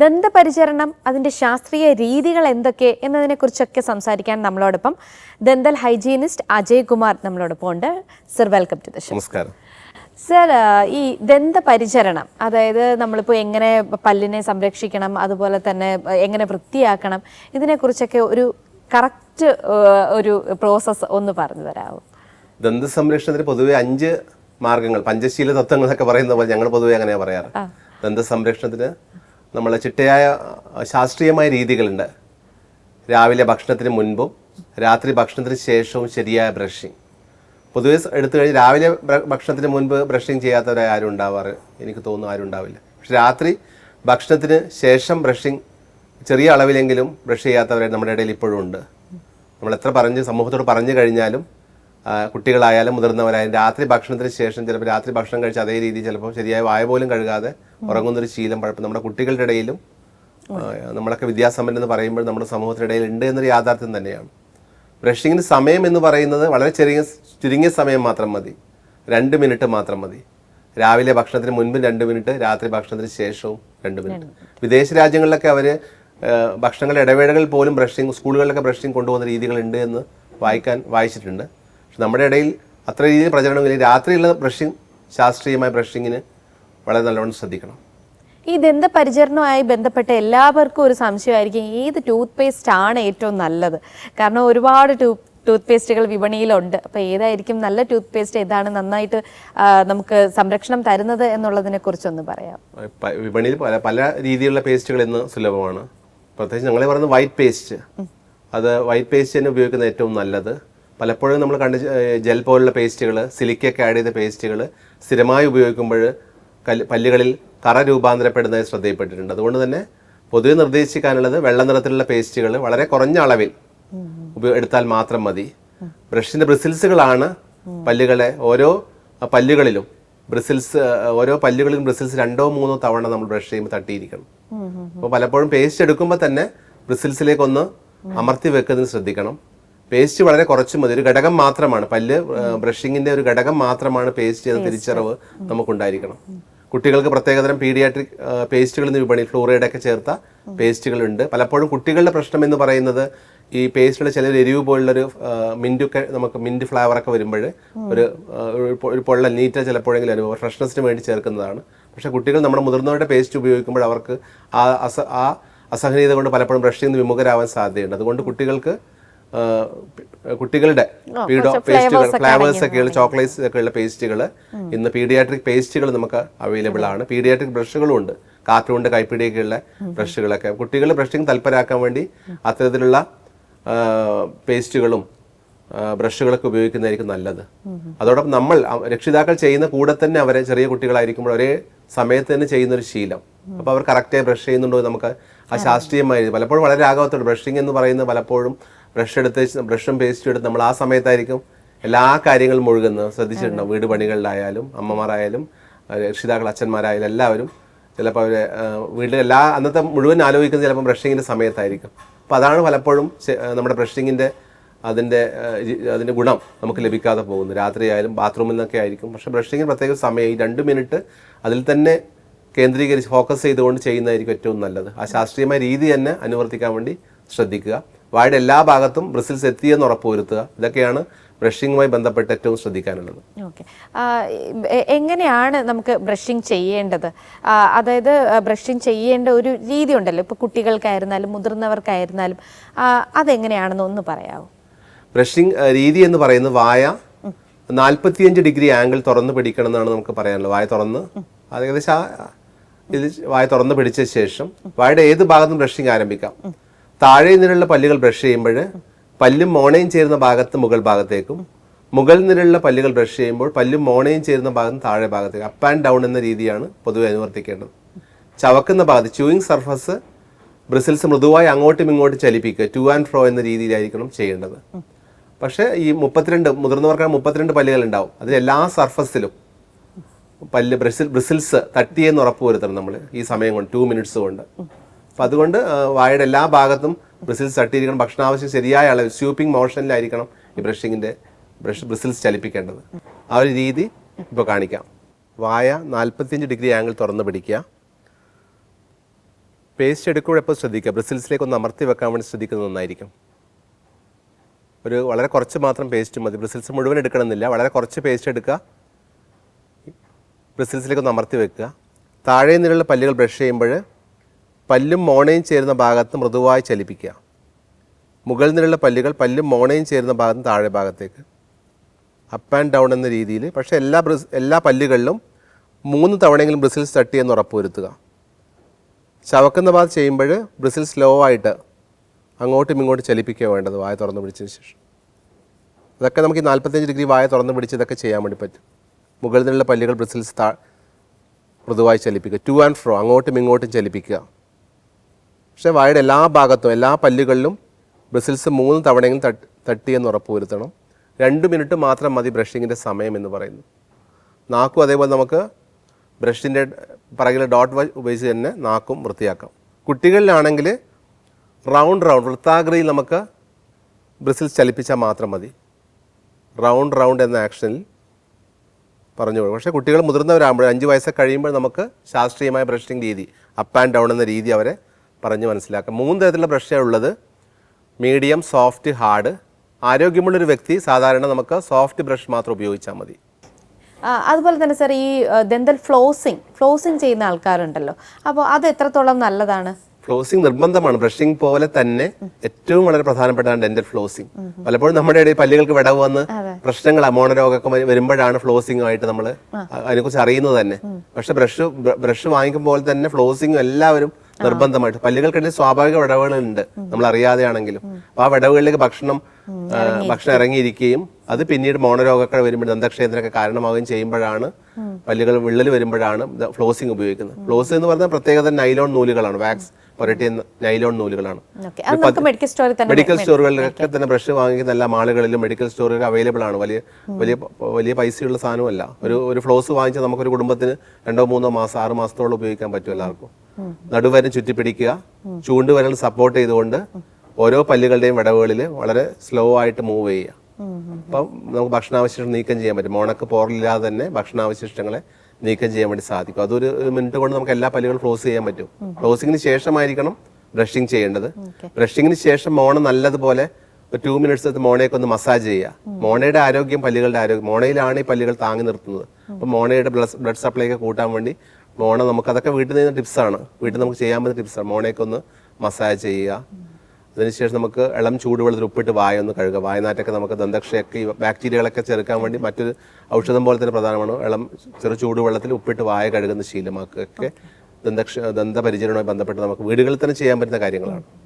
ദന്തപരിചരണം അതിൻ്റെ ശാസ്ത്രീയ രീതികൾ എന്തൊക്കെ എന്നതിനെക്കുറിച്ചൊക്കെ സംസാരിക്കാൻ നമ്മളോടൊപ്പം ദന്തൽ ഹൈജീനിസ്റ്റ് അജയ് കുമാർ നമ്മളോടൊപ്പം ഉണ്ട്. Sir, welcome to the show. നമസ്കാരം സർ. ഈ ദന്തപരിചരണം, അതായത് നമ്മളിപ്പോൾ എങ്ങനെ പല്ലിനെ സംരക്ഷിക്കണം, അതുപോലെ തന്നെ എങ്ങനെ വൃത്തിയാക്കണം, ഇതിനെക്കുറിച്ചൊക്കെ ഒരു കറക്റ്റ് ഒരു പ്രോസസ്സ് ഒന്ന് പറഞ്ഞു തരാമോ? ദന്ത സംരക്ഷണത്തിന് പൊതുവെ 5 മാർഗങ്ങൾ, പഞ്ചശീല തത്വങ്ങൾ എന്നൊക്കെ പറയുന്ന പോലെ ഞങ്ങൾ പൊതുവെ അങ്ങനെയാണ് പറയാറ്. ദന്ത സംരക്ഷണത്തിന് നമ്മൾ ചിട്ടയായ ശാസ്ത്രീയമായ രീതികളുണ്ട്. രാവിലെ ഭക്ഷണത്തിന് മുൻപും രാത്രി ഭക്ഷണത്തിന് ശേഷവും ശരിയായ ബ്രഷിങ്. പൊതുവെ എടുത്തു കഴിഞ്ഞാൽ രാവിലെ ഭക്ഷണത്തിന് മുൻപ് ബ്രഷിങ് ചെയ്യാത്തവരെ ആരും ഉണ്ടാവാറ് എനിക്ക് തോന്നുന്നു ആരും ഉണ്ടാവില്ല. പക്ഷെ രാത്രി ഭക്ഷണത്തിന് ശേഷം ബ്രഷിങ് ചെറിയ അളവിലെങ്കിലും ബ്രഷ് ചെയ്യാത്തവരെ നമ്മുടെ ഇടയിൽ ഇപ്പോഴും ഉണ്ട്. നമ്മൾ എത്ര സമൂഹത്തോട് പറഞ്ഞു കഴിഞ്ഞാലും കുട്ടികളായാലും മുതിർന്നവരായാലും രാത്രി ഭക്ഷണത്തിന് ശേഷം ചിലപ്പോൾ രാത്രി ഭക്ഷണം കഴിച്ച് അതേ രീതി ചിലപ്പോൾ ശരിയായ വായ പോലും കഴുകാതെ ഉറങ്ങുന്നൊരു ശീലം പഴപ്പം നമ്മുടെ കുട്ടികളുടെ ഇടയിലും നമ്മളൊക്കെ വിദ്യാസമ്പന്നെന്ന് പറയുമ്പോൾ നമ്മുടെ സമൂഹത്തിനിടയിൽ ഉണ്ട് എന്നൊരു യാഥാർത്ഥ്യം തന്നെയാണ്. ബ്രഷിങ്ങിന് സമയം എന്ന് പറയുന്നത് വളരെ ചുരുങ്ങിയ സമയം മാത്രം മതി. 2 മിനിറ്റ് മാത്രം മതി. രാവിലെ ഭക്ഷണത്തിന് മുൻപും 2 മിനിറ്റ്, രാത്രി ഭക്ഷണത്തിന് ശേഷവും 2 മിനിറ്റ്. വിദേശ രാജ്യങ്ങളിലൊക്കെ അവർ ഭക്ഷണങ്ങളുടെ ഇടവേളകളിൽ പോലും ബ്രഷിങ്, സ്കൂളുകളിലൊക്കെ ബ്രഷിങ് കൊണ്ടുപോകുന്ന രീതികളുണ്ട് എന്ന് വായിച്ചിട്ടുണ്ട്. പക്ഷെ നമ്മുടെ ഇടയിൽ അത്ര രീതിയിൽ പ്രചരണമില്ല. രാത്രിയുള്ള ബ്രഷിങ്, ശാസ്ത്രീയമായ ബ്രഷിങ്ങിന് വളരെ നല്ലവണ്ണം ശ്രദ്ധിക്കണം. ഈ ദന്തപരിചരണവുമായി ബന്ധപ്പെട്ട് എല്ലാവർക്കും ഒരു സംശയമായിരിക്കും, ഏത് ടൂത്ത് പേസ്റ്റ് ആണ് ഏറ്റവും നല്ലത്? കാരണം ഒരുപാട് ടൂത്ത് പേസ്റ്റുകൾ വിപണിയിലുണ്ട്. അപ്പോൾ ഏതായിരിക്കും നല്ല ടൂത്ത് പേസ്റ്റ്, ഏതാണ് നന്നായിട്ട് നമുക്ക് സംരക്ഷണം തരുന്നത് എന്നുള്ളതിനെ കുറിച്ചൊന്ന് പറയാം. വിപണിയിൽ പല രീതിയിലുള്ള പേസ്റ്റുകൾ ഇന്ന് സുലഭമാണ്. പ്രത്യേകിച്ച് ഞങ്ങളെ പറയുന്നത് വൈറ്റ് പേസ്റ്റ്. അത് വൈറ്റ് പേസ്റ്റ് തന്നെ ഉപയോഗിക്കുന്നത് ഏറ്റവും നല്ലത്. പലപ്പോഴും നമ്മൾ ജെൽ പോലുള്ള പേസ്റ്റുകൾ, സിലിക്കൊക്കെ ആഡ് ചെയ്ത പേസ്റ്റുകൾ സ്ഥിരമായി ഉപയോഗിക്കുമ്പോൾ പല്ലുകളിൽ കറ രൂപാന്തരപ്പെടുന്നത് ശ്രദ്ധയിൽപ്പെട്ടിട്ടുണ്ട്. അതുകൊണ്ട് തന്നെ പൊതുവെ നിർദ്ദേശിക്കാനുള്ളത് വെള്ള നിറത്തിലുള്ള പേസ്റ്റുകൾ വളരെ കുറഞ്ഞ അളവിൽ എടുത്താൽ മാത്രം മതി. ബ്രഷിൻ്റെ ബ്രിസിൽസുകളാണ് പല്ലുകളെ ഓരോ പല്ലുകളിലും ബ്രിസിൽസ് 2-3 തവണ നമ്മൾ ബ്രഷ് ചെയ്യുമ്പോൾ തട്ടിയിരിക്കണം. അപ്പോൾ പലപ്പോഴും പേസ്റ്റ് എടുക്കുമ്പോൾ തന്നെ ബ്രിസിൽസിലേക്കൊന്ന് അമർത്തി വെക്കുന്നതിന് ശ്രദ്ധിക്കണം. പേസ്റ്റ് വളരെ കുറച്ച് മതി. ഒരു ഘടകം മാത്രമാണ്, പല്ല് ബ്രഷിങ്ങിൻ്റെ ഒരു ഘടകം മാത്രമാണ് പേസ്റ്റ് എന്ന തിരിച്ചറിവ് നമുക്കുണ്ടായിരിക്കണം. കുട്ടികൾക്ക് പ്രത്യേകതരം പീഡിയാട്രിക് പേസ്റ്റുകൾ ഇന്ന് വിപണിയിൽ ഫ്ലൂറൈഡൊക്കെ ചേർത്ത പേസ്റ്റുകളുണ്ട്. പലപ്പോഴും കുട്ടികളുടെ പ്രശ്നം എന്ന് പറയുന്നത് ഈ പേസ്റ്റുകൾ ചില എരിവ് പോലുള്ളൊരു മിൻറ്റ് ഫ്ലേവറൊക്കെ വരുമ്പോൾ ഒരു പൊള്ളൽ നീറ്റ ചിലപ്പോഴെങ്കിലും അനുഭവം ഫ്രഷ്നെസ്സിന് വേണ്ടി ചേർക്കുന്നതാണ്. പക്ഷേ കുട്ടികൾ നമ്മുടെ മുതിർന്നവരുടെ പേസ്റ്റ് ഉപയോഗിക്കുമ്പോൾ അവർക്ക് ആ അസഹനീയത കൊണ്ട് പലപ്പോഴും ബ്രഷിൽ നിന്ന് വിമുഖരാവാൻ സാധ്യതയുണ്ട്. അതുകൊണ്ട് കുട്ടികളുടെ പേസ്റ്റുകൾ, ഫ്ലേവേഴ്സ് ഒക്കെയുള്ള ചോക്ലേറ്റ്സ് ഒക്കെയുള്ള പേസ്റ്റുകൾ ഇന്ന് പീഡിയാട്രിക് പേസ്റ്റുകൾ നമുക്ക് അവൈലബിൾ ആണ്. പീഡിയാട്രിക് ബ്രഷുകളും ഉണ്ട്, കാർട്ടൂണിൻ്റെ കൈപ്പിടിയൊക്കെയുള്ള ബ്രഷുകളൊക്കെ. കുട്ടികൾ ബ്രഷിങ് താല്പര്യമാക്കാൻ വേണ്ടി അത്തരത്തിലുള്ള പേസ്റ്റുകളും ബ്രഷുകളൊക്കെ ഉപയോഗിക്കുന്നതായിരിക്കും നല്ലത്. അതോടൊപ്പം നമ്മൾ രക്ഷിതാക്കൾ ചെയ്യുന്ന കൂടെ തന്നെ അവരെ ചെറിയ കുട്ടികളായിരിക്കുമ്പോൾ ഒരേ സമയത്ത് തന്നെ ചെയ്യുന്നൊരു ശീലം. അപ്പോൾ അവർ കറക്റ്റായി ബ്രഷ് ചെയ്യുന്നുണ്ടോ നമുക്ക് ആ ശാസ്ത്രീയമായി പലപ്പോഴും വളരെ രാഘവത്തോട് ബ്രഷിങ് എന്ന് പറയുന്നത് പലപ്പോഴും ബ്രഷും പേസ്റ്റും എടുത്ത് നമ്മൾ ആ സമയത്തായിരിക്കും എല്ലാ കാര്യങ്ങളും മുഴുകുന്നത്. ശ്രദ്ധിച്ചിട്ടുണ്ടോ? വീട് പണികളിലായാലും അമ്മമാരായാലും രക്ഷിതാക്കൾ, അച്ഛന്മാരായാലും എല്ലാവരും ചിലപ്പോൾ അവർ വീട്ടിൽ അന്നത്തെ മുഴുവൻ ആലോചിക്കുന്നത് ചിലപ്പോൾ ബ്രഷിങ്ങിൻ്റെ സമയത്തായിരിക്കും. അപ്പോൾ അതാണ് പലപ്പോഴും നമ്മുടെ ബ്രഷിങ്ങിൻ്റെ അതിൻ്റെ ഗുണം നമുക്ക് ലഭിക്കാതെ പോകുന്നത്. രാത്രിയായാലും ബാത്റൂമിൽ നിന്നൊക്കെ ആയിരിക്കും. പക്ഷേ ബ്രഷിങ്ങിന് പ്രത്യേക സമയം, ഈ 2 മിനിറ്റ് അതിൽ തന്നെ കേന്ദ്രീകരിച്ച് ഫോക്കസ് ചെയ്തുകൊണ്ട് ചെയ്യുന്നതായിരിക്കും ഏറ്റവും നല്ലത്. ആ ശാസ്ത്രീയമായ രീതി തന്നെ അനുവർത്തിക്കാൻ വേണ്ടി ശ്രദ്ധിക്കുക. വായുടെ എല്ലാ ഭാഗത്തും ബ്രിസിൽസ് എത്തിയെന്ന് ഉറപ്പുവരുത്തുക. ഇതൊക്കെയാണ് ബ്രഷിങ്ങുമായി ബന്ധപ്പെട്ട് ഏറ്റവും ശ്രദ്ധിക്കാനുള്ളത്. ഓക്കെ, എങ്ങനെയാണ് നമുക്ക് ബ്രഷിങ് ചെയ്യേണ്ടത്? അതായത് ബ്രഷിങ് ചെയ്യേണ്ട ഒരു രീതി ഉണ്ടല്ലോ, ഇപ്പോൾ കുട്ടികൾക്കായിരുന്നാലും മുതിർന്നവർക്കായിരുന്നാലും, അതെങ്ങനെയാണെന്ന് ഒന്ന് പറയാമോ? ബ്രഷിങ് രീതി എന്ന് പറയുന്നത് വായ 45 ഡിഗ്രി ആംഗിൾ തുറന്ന് പിടിക്കണം എന്നാണ് നമുക്ക് പറയാനുള്ളത്. വായ തുറന്ന് ഏകദേശം വായ തുറന്ന് പിടിച്ച ശേഷം വായുടെ ഏത് ഭാഗത്തും ബ്രഷിങ് ആരംഭിക്കാം. താഴെ നിന്നുള്ള പല്ലുകൾ ബ്രഷ് ചെയ്യുമ്പോൾ പല്ലും മോണയും ചേരുന്ന ഭാഗത്ത് മുകൾ ഭാഗത്തേക്കും, മുകളിൽ നിന്നുള്ള പല്ലുകൾ ബ്രഷ് ചെയ്യുമ്പോൾ പല്ലും മോണയും ചേരുന്ന ഭാഗത്ത് താഴെ ഭാഗത്തേക്ക്, അപ്പ് ആൻഡ് ഡൗൺ എന്ന രീതിയാണ് പൊതുവെ അനുവർത്തിക്കേണ്ടത്. ചവക്കുന്ന ഭാഗത്ത് ച്യൂയിങ് സർഫസ് ബ്രിസിൽസ് മൃദുവായി അങ്ങോട്ടും ഇങ്ങോട്ടും ചലിപ്പിക്കുക, ടു ആൻഡ് ഫ്രോ എന്ന രീതിയിലായിരിക്കണം ചെയ്യേണ്ടത്. പക്ഷേ ഈ 32 മുതിർന്നവർക്കാണ് 32 പല്ലുകൾ ഉണ്ടാവും. അതിൽ എല്ലാ സർഫസിലും ബ്രിസിൽസ് തട്ടിയെന്ന് ഉറപ്പ് വരുത്തണം നമ്മൾ ഈ സമയം കൊണ്ട്, 2 മിനിറ്റ്സ് കൊണ്ട്. അപ്പം അതുകൊണ്ട് വായുടെ എല്ലാ ഭാഗത്തും ബ്രിസിൽസ് തട്ടിയിരിക്കണം. ഭക്ഷണാവശ്യം ശരിയായ അളവ് സ്വീപ്പിംഗ് മോഷനിലായിരിക്കണം ഈ ബ്രിസിൽസ് ചലിപ്പിക്കേണ്ടത്. ആ ഒരു രീതി ഇപ്പോൾ കാണിക്കാം. വായ 45 ഡിഗ്രി ആംഗിൾ തുറന്ന് പിടിക്കുക. പേസ്റ്റ് എടുക്കുമ്പോൾ എപ്പോൾ ശ്രദ്ധിക്കുക, ബ്രിസിൽസിലേക്ക് ഒന്ന് അമർത്തി വെക്കാൻ വേണ്ടി ശ്രദ്ധിക്കുന്നത് നന്നായിരിക്കും. ഒരു വളരെ കുറച്ച് മാത്രം പേസ്റ്റ് മതി, ബ്രിസിൽസ് മുഴുവൻ എടുക്കണമെന്നില്ല. വളരെ കുറച്ച് പേസ്റ്റ് എടുക്കുക, ബ്രിസിൽസിലേക്ക് ഒന്ന് അമർത്തി വെക്കുക. താഴെ നിന്നുള്ള പല്ലുകൾ ബ്രഷ് ചെയ്യുമ്പോൾ പല്ലും മോണയും ചേരുന്ന ഭാഗത്ത് മൃദുവായി ചലിപ്പിക്കുക. മുകളിൽ നിന്നുള്ള പല്ലുകൾ പല്ലും മോണയും ചേരുന്ന ഭാഗത്ത് താഴെ ഭാഗത്തേക്ക് അപ്പ് ആൻഡ് ഡൗൺ എന്ന രീതിയിൽ. പക്ഷേ എല്ലാ പല്ലുകളിലും 3 തവണയെങ്കിലും ബ്രിസിൽസ് തട്ടിയെന്ന് ഉറപ്പുവരുത്തുക. ചവക്കുന്ന ഭാഗത്ത് ചെയ്യുമ്പോൾ ബ്രിസിൽ സ്ലോ ആയിട്ട് അങ്ങോട്ടും ഇങ്ങോട്ടും ചലിപ്പിക്കുക വേണ്ടത് വായ തുറന്ന് പിടിച്ചതിന് ശേഷം. അതൊക്കെ നമുക്ക് ഈ 45 ഡിഗ്രി വായ തുറന്ന് പിടിച്ച് ഇതൊക്കെ ചെയ്യാൻ വേണ്ടി പറ്റും. മുകളിൽ നിന്നുള്ള പല്ലുകൾ ബ്രിസിൽസ് മൃദുവായി ചലിപ്പിക്കുക. ടു ആൻഡ് ഫ്രോ അങ്ങോട്ടും ഇങ്ങോട്ടും ചലിപ്പിക്കുക. പക്ഷേ വായുടെ എല്ലാ ഭാഗത്തും എല്ലാ പല്ലുകളിലും ബ്രിസിൽസ് 3 തവണയെങ്കിലും തട്ടിയെന്ന് ഉറപ്പുവരുത്തണം. 2 മിനിറ്റ് മാത്രം മതി ബ്രഷിങ്ങിൻ്റെ സമയം എന്ന് പറയുന്നു. നാക്കും അതേപോലെ നമുക്ക് ബ്രഷിൻ്റെ പിറകിലെ ഡോട്ട് ഉപയോഗിച്ച് തന്നെ നാക്കും വൃത്തിയാക്കാം. കുട്ടികളിലാണെങ്കിൽ റൗണ്ട് വൃത്താകൃതിയിൽ നമുക്ക് ബ്രിസിൽസ് ചലിപ്പിച്ചാൽ മാത്രം മതി. റൗണ്ട് എന്ന ആക്ഷനിൽ പറഞ്ഞു കൊടുക്കും. പക്ഷേ കുട്ടികൾ മുതിർന്നവരാകുമ്പോൾ 5 വയസ്സൊക്കെ കഴിയുമ്പോൾ നമുക്ക് ശാസ്ത്രീയമായ ബ്രഷിംഗ് രീതി, അപ്പ് ആൻഡ് ഡൗൺ എന്ന രീതി അവരെ പറഞ്ഞ് മനസ്സിലാക്കാം. 3 തരത്തിലുള്ള ബ്രഷാണ് ഉള്ളത്: മീഡിയം, സോഫ്റ്റ്, ഹാർഡ്. ആരോഗ്യമുള്ളൊരു വ്യക്തി സാധാരണ നമുക്ക് സോഫ്റ്റ് ബ്രഷ് മാത്രം ഉപയോഗിച്ചാൽ മതി. അതുപോലെ തന്നെ സാർ, ഈ ദന്തൽ ഫ്ലോസിങ് ചെയ്യുന്ന ആൾക്കാരുണ്ടല്ലോ, അപ്പോൾ അത് എത്രത്തോളം നല്ലതാണ്? ഫ്ലോസിങ് നിർബന്ധമാണ്. ബ്രഷിംഗ് പോലെ തന്നെ ഏറ്റവും വളരെ പ്രധാനപ്പെട്ടതാണ് ഡെന്റൽ ഫ്ലോസിങ്. പലപ്പോഴും നമ്മുടെ ഇടയിൽ പല്ലുകൾക്ക് വിടവ് വന്ന് പ്രശ്നങ്ങൾ മോണരോഗമൊക്കെ വരുമ്പോഴാണ് ഫ്ലോസിംഗുമായിട്ട് നമ്മൾ അതിനെക്കുറിച്ച് അറിയുന്നത് തന്നെ. പക്ഷെ ബ്രഷ് വാങ്ങിക്കുമ്പോൾ തന്നെ ഫ്ലോസിംഗ് എല്ലാവരും നിർബന്ധമായിട്ട്. പല്ലുകൾക്കിടയിൽ സ്വാഭാവിക വിടവുകളുണ്ട് നമ്മൾ അറിയാതെയാണെങ്കിലും. അപ്പോൾ ആ വിടവുകളിലേക്ക് ഭക്ഷണം ഇറങ്ങിയിരിക്കുകയും അത് പിന്നീട് മോണരോഗമൊക്കെ വരുമ്പോൾ ദന്തക്ഷയത്തിനൊക്കെ കാരണമാവുകയും ചെയ്യുമ്പോഴാണ് പല്ലുകൾ വിള്ളൽ വരുമ്പോഴാണ് ഫ്ലോസിംഗ് ഉപയോഗിക്കുന്നത്. ഫ്ലോസ് എന്ന് പറഞ്ഞാൽ പ്രത്യേകത നൈലോൺ നൂലുകളാണ്, വാക്സ് പുരട്ടിയ നൈലോൺ നൂലുകളാണ്. മെഡിക്കൽ സ്റ്റോറുകളിലൊക്കെ തന്നെ ബ്രഷ് വാങ്ങിക്കുന്ന എല്ലാ മാളുകളിലും മെഡിക്കൽ സ്റ്റോറുകൾ അവൈലബിൾ ആണ്. വലിയ പൈസയുള്ള സാധനമല്ല. ഒരു ഫ്ലോസ് വാങ്ങിച്ചാൽ നമുക്കൊരു കുടുംബത്തിന് 2-3 മാസം 6 മാസത്തോളം ഉപയോഗിക്കാൻ പറ്റും എല്ലാവർക്കും. നടുവരം ചുറ്റിപ്പിടിക്കുക, ചൂണ്ടുവരൽ സപ്പോർട്ട് ചെയ്തുകൊണ്ട് ഓരോ പല്ലുകളുടെയും വിടവുകളിൽ വളരെ സ്ലോ ആയിട്ട് മൂവ് ചെയ്യുക. അപ്പം നമുക്ക് ഭക്ഷണാവശിഷ്ടം നീക്കം ചെയ്യാൻ പറ്റും. മോണക്ക് പോറില്ലാതെ തന്നെ ഭക്ഷണാവശിഷ്ടങ്ങളെ നീക്കം ചെയ്യാൻ വേണ്ടി സാധിക്കും. അതൊരു മിനിറ്റ് കൊണ്ട് നമുക്ക് എല്ലാ പല്ലുകളും ക്ലോസ് ചെയ്യാൻ പറ്റും. ക്ലോസിങ്ങിന് ശേഷമായിരിക്കണം ബ്രഷിംഗ് ചെയ്യേണ്ടത്. ബ്രഷിങ്ങിന് ശേഷം മോണ നല്ലതുപോലെ ഒരു 2 മിനിറ്റ്സ് എടുത്ത് മോണയൊക്കെ ഒന്ന് മസാജ് ചെയ്യുക. മോണയുടെ ആരോഗ്യം പല്ലുകളുടെ ആരോഗ്യം. മോണയിലാണ് ഈ പല്ലുകൾ താങ്ങി നിർത്തുന്നത്. അപ്പം മോണയുടെ ബ്ലഡ് സപ്ലൈ ഒക്കെ കൂട്ടാൻ വേണ്ടി നമുക്കതൊക്കെ വീട്ടിൽ നിന്ന് ടിപ്സാണ്, വീട്ടിൽ നമുക്ക് ചെയ്യാൻ പറ്റുന്ന ടിപ്സാണ്. മോണയൊക്കെ ഒന്ന് മസാജ് ചെയ്യുക. അതിനുശേഷം നമുക്ക് ഇളം ചൂടുവെള്ളത്തിൽ ഉപ്പിട്ട് വായ ഒന്ന് കഴുകുക. വായനാറ്റൊക്കെ നമുക്ക് ദന്തക്ഷയൊക്കെ ഈ ബാക്ടീരിയകളൊക്കെ ചെറുക്കാൻ വേണ്ടി മറ്റൊരു ഔഷധം പോലെ തന്നെ പ്രധാനമാണ്. ചെറു ചൂടുവെള്ളത്തിൽ ഉപ്പിട്ട് വായ കഴുകുന്ന ശീലമാക്കൊക്കെ ദന്തപരിചരണവുമായി ബന്ധപ്പെട്ട് നമുക്ക് വീടുകളിൽ തന്നെ ചെയ്യാൻ പറ്റുന്ന കാര്യങ്ങളാണ്.